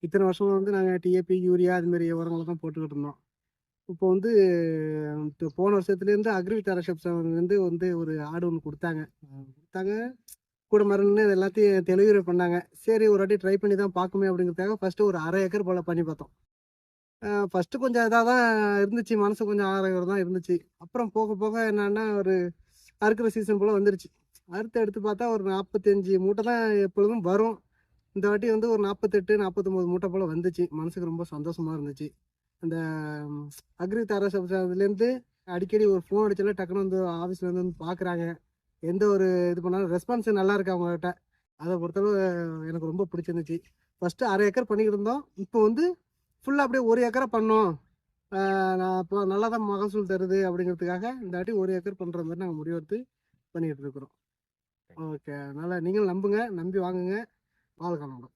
இத்தனை வருஷம் வந்து நாங்கள் டிஏபி, யூரியா அதுமாரி உரங்களை தான் போட்டுக்கிட்டு இருந்தோம். இப்போ வந்து போன வருஷத்துலேருந்து அக்ரிவித் வந்து ஒரு ஆடு ஒன்று கொடுத்தாங்க. கொடுத்தாங்க கூட மருந்து இது எல்லாத்தையும் டெலிவரி பண்ணாங்க. சரி ஒரு வாட்டி ட்ரை பண்ணி தான் பார்க்குமே அப்படிங்கிறதுக்காக ஃபஸ்ட்டு ஒரு 1/2 ஏக்கர் போல் பண்ணி பார்த்தோம். ஃபஸ்ட்டு கொஞ்சம் இதாக தான் இருந்துச்சு. மனசு கொஞ்சம் ஆரோக்கியம் தான் இருந்துச்சு. அப்புறம் போக போக என்னன்னா, ஒரு அறுக்கிற சீசன் போல் வந்துருச்சு. அறுத்து எடுத்து பார்த்தா ஒரு 45 மூட்டை தான் எப்பொழுதும் வரும். இந்த வாட்டி வந்து ஒரு 48, 49 மூட்டை போல் வந்துச்சு. மனசுக்கு ரொம்ப சந்தோஷமா இருந்துச்சு. அந்த அக்ரி தர சப்ஸ்லேருந்து அடிக்கடி ஒரு ஃபோன் அடிச்சாலே டக்குன்னு வந்து ஆஃபீஸ்லேருந்து வந்து பார்க்குறாங்க. எந்த ஒரு இது பண்ணாலும் ரெஸ்பான்ஸ் நல்லா இருக்கு அவங்ககிட்ட. அதை பொறுத்தளவு எனக்கு ரொம்ப பிடிச்சிருந்துச்சு. ஃபஸ்ட்டு 1/2 ஏக்கர் பண்ணிக்கிட்டு இருந்தோம். இப்போ வந்து ஃபுல்லாக அப்படியே 1 ஏக்கரா பண்ணோம். நான் இப்போ நல்லா தான் மகசூல் தருது அப்படிங்கிறதுக்காக இந்த வாட்டி 1 ஏக்கர் பண்ணுற மாதிரி நாங்கள் முடிவெடுத்து பண்ணிக்கிட்டு இருக்கிறோம். ஓகே. அதனால் நீங்களும் நம்புங்க. நம்பி வாங்குங்க. வாழ்க வளமுடன்.